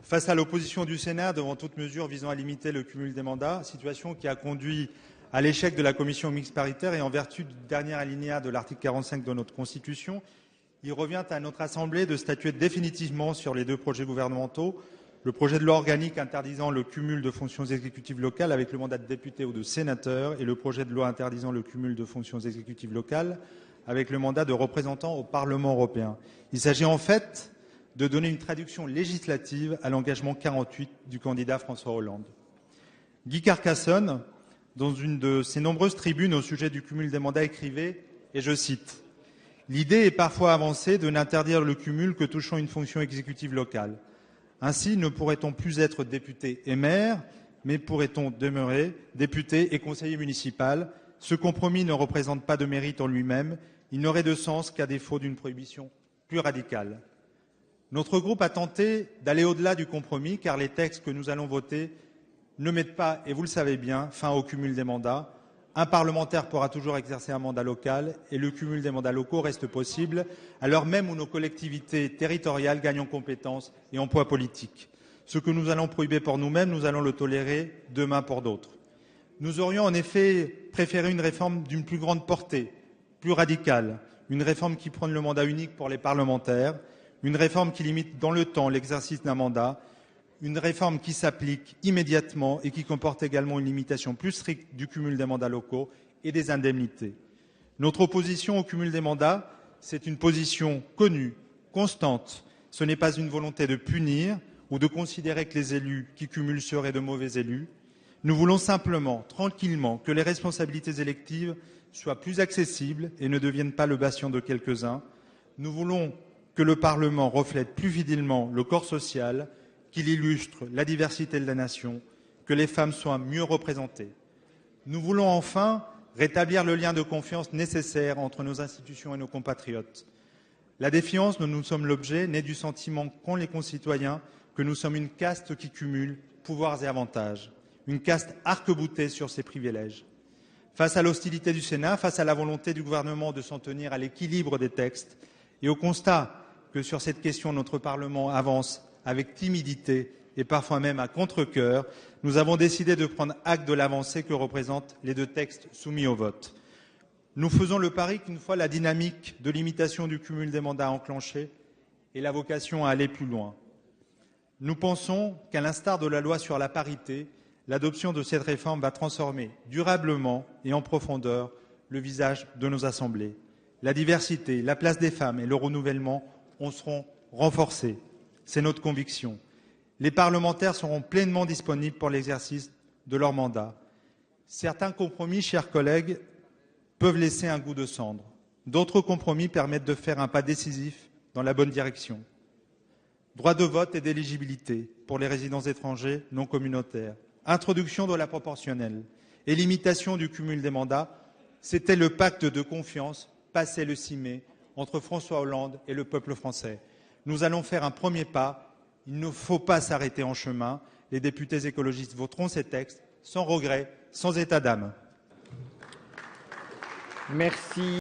Face à l'opposition du Sénat devant toute mesure visant à limiter le cumul des mandats, situation qui a conduit à l'échec de la commission mixte paritaire et en vertu du dernier alinéa de l'article 45 de notre Constitution, il revient à notre Assemblée de statuer définitivement sur les deux projets gouvernementaux, le projet de loi organique interdisant le cumul de fonctions exécutives locales avec le mandat de député ou de sénateur et le projet de loi interdisant le cumul de fonctions exécutives locales avec le mandat de représentant au Parlement européen. Il s'agit en fait de donner une traduction législative à l'engagement 48 du candidat François Hollande. Guy Carcassonne, dans une de ses nombreuses tribunes au sujet du cumul des mandats, écrivait, et je cite, « L'idée est parfois avancée de n'interdire le cumul que touchant une fonction exécutive locale. Ainsi, ne pourrait-on plus être député et maire, mais pourrait-on demeurer député et conseiller municipal. Ce compromis ne représente pas de mérite en lui-même. Il n'aurait de sens qu'à défaut d'une prohibition plus radicale. » Notre groupe a tenté d'aller au-delà du compromis, car les textes que nous allons voter ne mettent pas, et vous le savez bien, fin au cumul des mandats. Un parlementaire pourra toujours exercer un mandat local et le cumul des mandats locaux reste possible, à l'heure même où nos collectivités territoriales gagnent en compétences et en poids politique. Ce que nous allons prohiber pour nous-mêmes, nous allons le tolérer demain pour d'autres. Nous aurions en effet préféré une réforme d'une plus grande portée, plus radicale, une réforme qui prône le mandat unique pour les parlementaires, une réforme qui limite dans le temps l'exercice d'un mandat, une réforme qui s'applique immédiatement et qui comporte également une limitation plus stricte du cumul des mandats locaux et des indemnités. Notre opposition au cumul des mandats, c'est une position connue, constante. Ce n'est pas une volonté de punir ou de considérer que les élus qui cumulent seraient de mauvais élus. Nous voulons simplement, tranquillement, que les responsabilités électives soient plus accessibles et ne deviennent pas le bastion de quelques-uns. Nous voulons que le Parlement reflète plus fidèlement le corps social, qu'il illustre la diversité de la nation, que les femmes soient mieux représentées. Nous voulons enfin rétablir le lien de confiance nécessaire entre nos institutions et nos compatriotes. La défiance dont nous sommes l'objet naît du sentiment qu'ont les concitoyens que nous sommes une caste qui cumule pouvoirs et avantages, une caste arc-boutée sur ses privilèges. Face à l'hostilité du Sénat, face à la volonté du gouvernement de s'en tenir à l'équilibre des textes et au constat que sur cette question notre Parlement avance avec timidité et parfois même à contre-cœur, nous avons décidé de prendre acte de l'avancée que représentent les deux textes soumis au vote. Nous faisons le pari qu'une fois la dynamique de limitation du cumul des mandats enclenchée et la vocation à aller plus loin. Nous pensons qu'à l'instar de la loi sur la parité, l'adoption de cette réforme va transformer durablement et en profondeur le visage de nos assemblées. La diversité, la place des femmes et le renouvellement en seront renforcés. C'est notre conviction. Les parlementaires seront pleinement disponibles pour l'exercice de leur mandat. Certains compromis, chers collègues, peuvent laisser un goût de cendre. D'autres compromis permettent de faire un pas décisif dans la bonne direction. Droit de vote et d'éligibilité pour les résidents étrangers non communautaires. Introduction de la proportionnelle et limitation du cumul des mandats. C'était le pacte de confiance passé le 6 mai entre François Hollande et le peuple français. Nous allons faire un premier pas. Il ne faut pas s'arrêter en chemin. Les députés écologistes voteront ces textes sans regret, sans état d'âme. Merci.